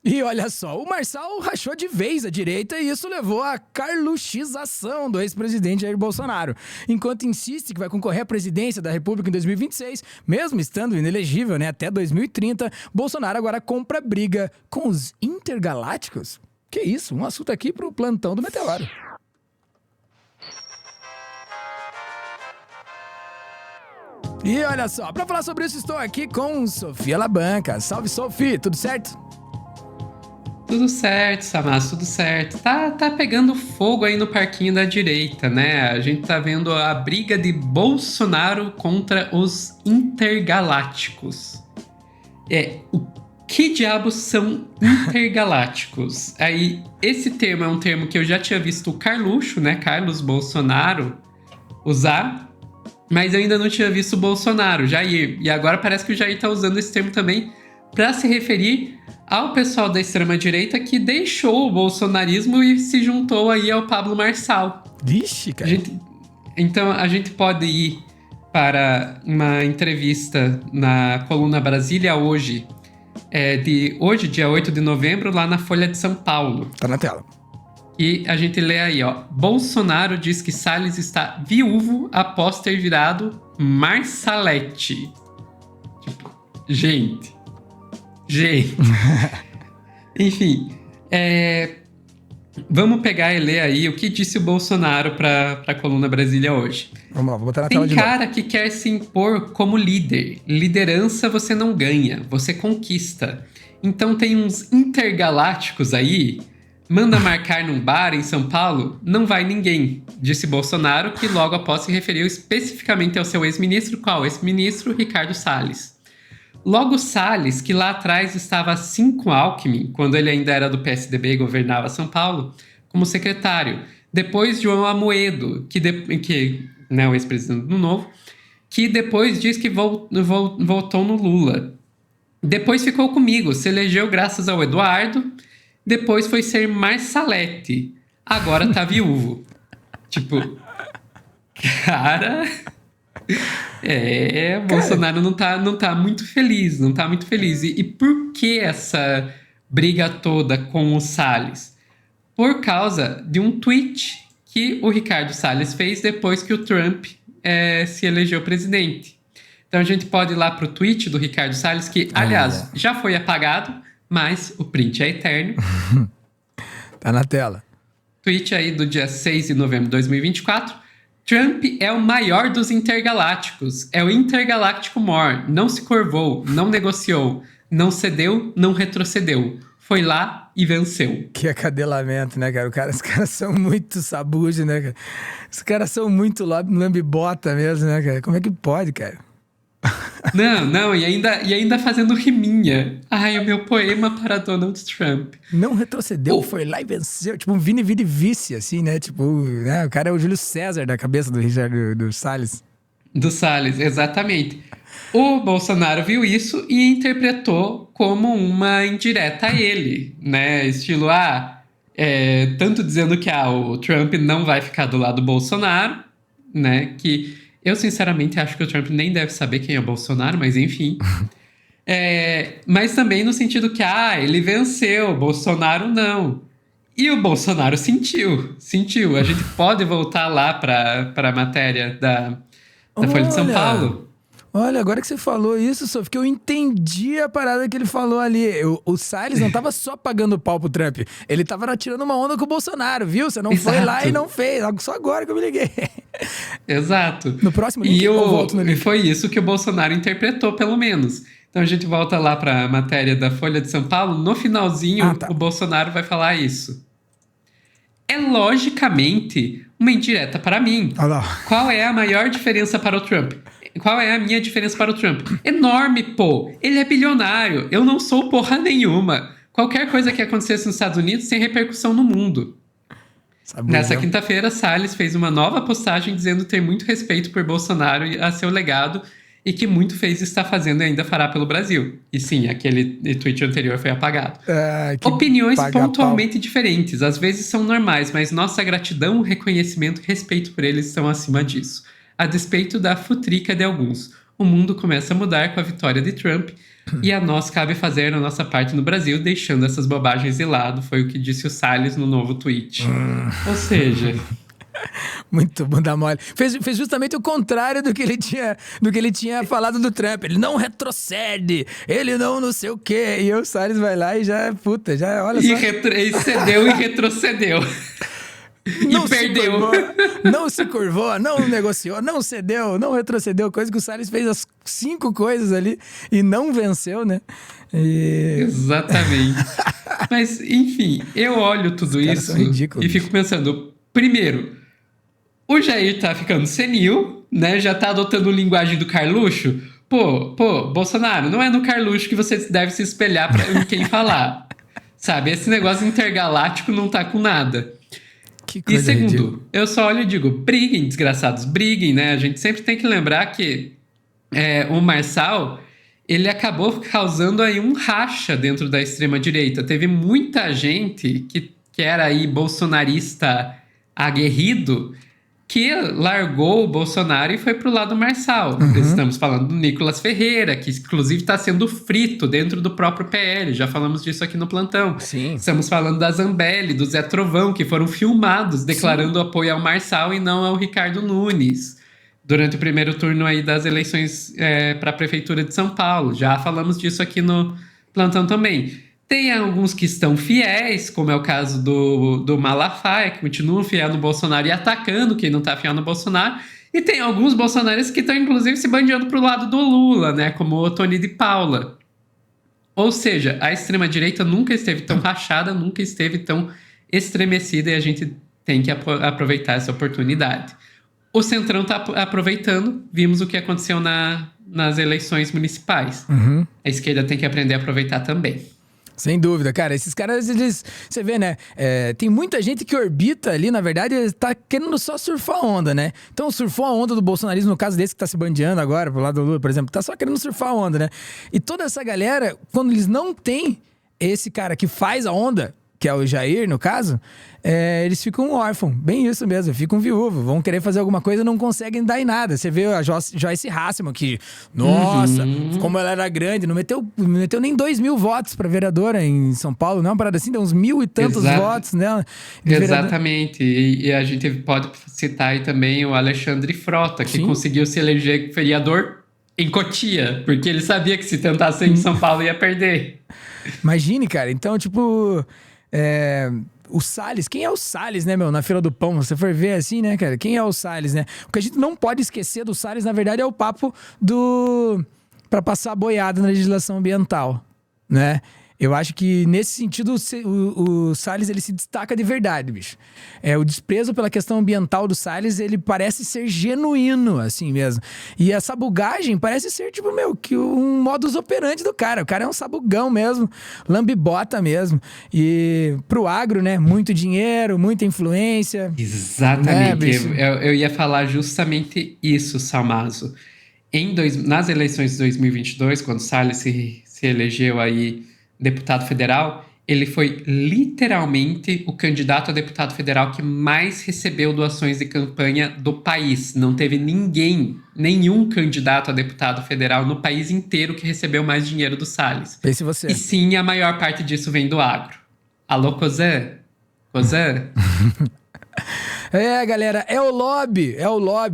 E olha só, o Marçal rachou de vez a direita e isso levou à carluxização do ex-presidente Jair Bolsonaro. Enquanto insiste que vai concorrer à presidência da República em 2026, mesmo estando inelegível, até 2030, Bolsonaro agora compra briga com os intergalácticos. Que isso, um assunto aqui pro plantão do Meteoro. E olha só, pra falar sobre isso estou aqui com Sofia Labanca. Salve, Sofia, tudo certo? Tudo certo, Samas, tudo certo. Tá pegando fogo aí no parquinho da direita, né? A gente tá vendo a briga de Bolsonaro contra os intergalácticos. O que diabos são intergalácticos? Aí, esse termo é um termo que eu já tinha visto o Carluxo, né? Carlos Bolsonaro usar, mas eu ainda não tinha visto o Bolsonaro, Jair. E agora parece que o Jair tá usando esse termo também para se referir ao pessoal da extrema-direita que deixou o bolsonarismo e se juntou aí ao Pablo Marçal. Vixe, cara. Então, a gente pode ir para uma entrevista na Coluna Brasília hoje, dia 8 de novembro, lá na Folha de São Paulo. Tá na tela. E a gente lê aí, ó. Bolsonaro diz que Salles está viúvo após ter virado Marsalete. Tipo, gente. Enfim, vamos pegar e ler aí o que disse o Bolsonaro para a Coluna Brasília hoje. Vamos lá, vou botar na tela de novo. novo. Tem cara que quer se impor como líder. Liderança você não ganha, você conquista. Então tem uns intergalácticos aí, manda marcar num bar em São Paulo, não vai ninguém, disse Bolsonaro, que logo após se referiu especificamente ao seu ex-ministro. Qual? Ex-ministro Ricardo Salles. Logo Salles, que lá atrás estava assim com Alckmin, quando ele ainda era do PSDB e governava São Paulo, como secretário. Depois João Amoedo, o ex-presidente do Novo, que depois diz que votou no Lula. Depois ficou comigo, se elegeu graças ao Eduardo, depois foi ser Marsalete, agora tá viúvo. Tipo, cara... Bolsonaro não tá muito feliz, E por que essa briga toda com o Salles? Por causa de um tweet que o Ricardo Salles fez depois que o Trump se elegeu presidente. Então a gente pode ir lá pro tweet do Ricardo Salles, que, aliás, já foi apagado, mas o print é eterno. Tá na tela. Tweet aí do dia 6 de novembro de 2024. Trump é o maior dos intergalácticos. É o intergaláctico mor. Não se curvou, não negociou, não cedeu, não retrocedeu. Foi lá e venceu. Que acadelamento, né, cara? Os caras são muito sabujo, né, cara? Os caras são muito lambibota mesmo, né, cara? Como é que pode, cara? Não, e ainda fazendo riminha. Ai, o meu poema para Donald Trump. Não retrocedeu, foi lá e venceu. Tipo um Vini Vidi Vici, assim, né? Tipo, né? O cara é o Júlio César da cabeça do Salles. Do Salles, exatamente. O Bolsonaro viu isso e interpretou como uma indireta a ele, né? Estilo, tanto dizendo que o Trump não vai ficar do lado do Bolsonaro, né? Que... Eu, sinceramente, acho que o Trump nem deve saber quem é o Bolsonaro, mas enfim. Mas também no sentido que, ele venceu, Bolsonaro não. E o Bolsonaro sentiu. A gente pode voltar lá para a matéria da Folha de São Paulo. Olha, agora que você falou isso, Sofia, que eu entendi a parada que ele falou ali. O Salles não tava só pagando pau pro Trump, ele tava tirando uma onda com o Bolsonaro, viu? Você não foi lá e não fez, só agora que eu me liguei. Exato. No próximo link eu volto no link. E foi isso que o Bolsonaro interpretou, pelo menos. Então a gente volta lá pra matéria da Folha de São Paulo, no finalzinho o Bolsonaro vai falar isso. É logicamente uma indireta para mim. Qual é a maior diferença para o Trump? Qual é a minha diferença para o Trump? Enorme, pô! Ele é bilionário. Eu não sou porra nenhuma. Qualquer coisa que acontecesse nos Estados Unidos tem repercussão no mundo. Nessa quinta-feira, Salles fez uma nova postagem dizendo ter muito respeito por Bolsonaro e a seu legado e que muito fez e está fazendo e ainda fará pelo Brasil. E sim, aquele tweet anterior foi apagado. Opiniões pontualmente diferentes, às vezes são normais, mas nossa gratidão, reconhecimento e respeito por eles estão acima disso. A despeito da futrica de alguns. O mundo começa a mudar com a vitória de Trump. E a nós cabe fazer a nossa parte no Brasil, deixando essas bobagens de lado, foi o que disse o Salles no novo tweet. Ou seja... Muito bunda mole. Fez justamente o contrário do que ele tinha falado do Trump. Ele não retrocede, ele não sei o quê. E o Salles vai lá e já, olha só. E cedeu e retrocedeu. Não e perdeu. Não se curvou, não negociou, não cedeu, não retrocedeu. Coisa que o Salles fez as 5 coisas ali e não venceu, né? Exatamente. Mas, enfim, eu olho tudo isso e fico pensando, primeiro... O Jair tá ficando senil, né? Já tá adotando linguagem do Carluxo. Pô, Bolsonaro, não é no Carluxo que você deve se espelhar pra quem falar. Sabe? Esse negócio intergaláctico não tá com nada. Que coisa e segundo, ridícula. Eu só olho e digo, briguem, desgraçados, briguem, né? A gente sempre tem que lembrar que o Marçal, ele acabou causando aí um racha dentro da extrema-direita. Teve muita gente que era aí bolsonarista aguerrido, que largou o Bolsonaro e foi pro lado Marçal. Estamos falando do Nicolas Ferreira, que inclusive está sendo frito dentro do próprio PL. Já falamos disso aqui no plantão. Sim. Estamos falando da Zambelli, do Zé Trovão, que foram filmados declarando apoio ao Marçal e não ao Ricardo Nunes. Durante o primeiro turno aí das eleições para a Prefeitura de São Paulo. Já falamos disso aqui no plantão também. Tem alguns que estão fiéis, como é o caso do Malafaia, que continua fiel no Bolsonaro e atacando quem não está fiel no Bolsonaro. E tem alguns bolsonaristas que estão, inclusive, se bandeando para o lado do Lula, né? Como o Tony de Paula. Ou seja, a extrema-direita nunca esteve tão rachada, nunca esteve tão estremecida, e a gente tem que aproveitar essa oportunidade. O Centrão está aproveitando, vimos o que aconteceu nas eleições municipais. A esquerda tem que aprender a aproveitar também. Sem dúvida, cara. Esses caras, você vê, né? Tem muita gente que orbita ali, na verdade, tá querendo só surfar a onda, né? Então, surfou a onda do bolsonarismo, no caso desse que tá se bandeando agora, pro lado do Lula, por exemplo, tá só querendo surfar a onda, né? E toda essa galera, quando eles não têm esse cara que faz a onda, que é o Jair, no caso, eles ficam órfãos. Bem isso mesmo, ficam viúvos. Vão querer fazer alguma coisa e não conseguem dar em nada. Você vê a Joyce Hasselman, que, nossa, como ela era grande, não meteu nem 2.000 votos pra vereadora em São Paulo, não é uma parada assim, deu uns 1.000 e tantos votos nela. Exatamente. E a gente pode citar aí também o Alexandre Frota, que conseguiu se eleger vereador em Cotia, porque ele sabia que se tentasse em São Paulo ia perder. Imagine, cara. Então, tipo... O Salles, quem é o Salles, né, meu? Na fila do pão, você for ver assim, né, cara? Quem é o Salles, né? O que a gente não pode esquecer do Salles, na verdade, é o papo pra passar a boiada na legislação ambiental, né? Eu acho que, nesse sentido, o Salles, ele se destaca de verdade, bicho. O desprezo pela questão ambiental do Salles, ele parece ser genuíno, assim mesmo. E a sabugagem parece ser, tipo, que um modus operandi do cara. O cara é um sabugão mesmo, lambibota mesmo. E pro agro, né, muito dinheiro, muita influência. Exatamente. Eu ia falar justamente isso, Salmazo. Nas eleições de 2022, quando o Salles se elegeu aí deputado federal, ele foi literalmente o candidato a deputado federal que mais recebeu doações de campanha do país. Não teve nenhum candidato a deputado federal no país inteiro que recebeu mais dinheiro do Salles. Pense você. E sim, a maior parte disso vem do agro. Alô, Cozé? Cozé? Galera, é o lobby.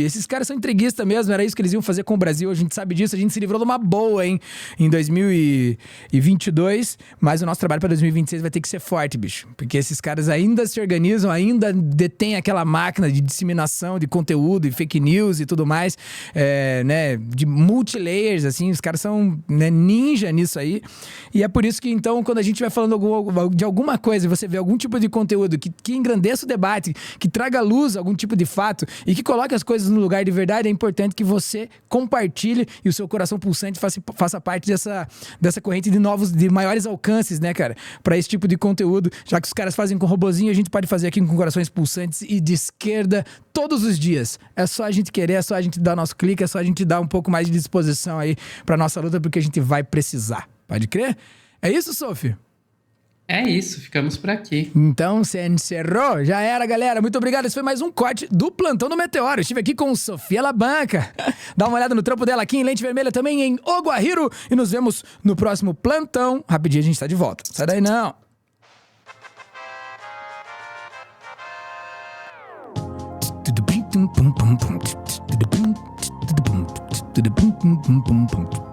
Esses caras são entreguistas mesmo, era isso que eles iam fazer com o Brasil, a gente sabe disso, a gente se livrou de uma boa, hein, em 2022, mas o nosso trabalho para 2026 vai ter que ser forte, bicho, porque esses caras ainda se organizam, ainda detêm aquela máquina de disseminação de conteúdo e fake news e tudo mais, né, de multilayers, assim, os caras são, né, ninja nisso aí, e é por isso que, então, quando a gente vai falando de alguma coisa e você vê algum tipo de conteúdo que engrandeça o debate, que traga à luz algum tipo de fato e que coloque as coisas no lugar de verdade, é importante que você compartilhe e o seu coração pulsante faça parte dessa corrente de maiores alcances, né, cara? Pra esse tipo de conteúdo, já que os caras fazem com robozinho, a gente pode fazer aqui com corações pulsantes e de esquerda todos os dias. É só a gente querer, é só a gente dar nosso clique, é só a gente dar um pouco mais de disposição aí pra nossa luta, porque a gente vai precisar. Pode crer? É isso, Sophie? É isso, ficamos por aqui. Então, você encerrou? Já era, galera. Muito obrigado. Esse foi mais um corte do Plantão do Meteoro. Eu estive aqui com Sofia Labanca. Dá uma olhada no trampo dela aqui em Lente Vermelha, também em Oguahiro. E nos vemos no próximo Plantão. Rapidinho a gente tá de volta. Sai daí não. Pum pum pum pum.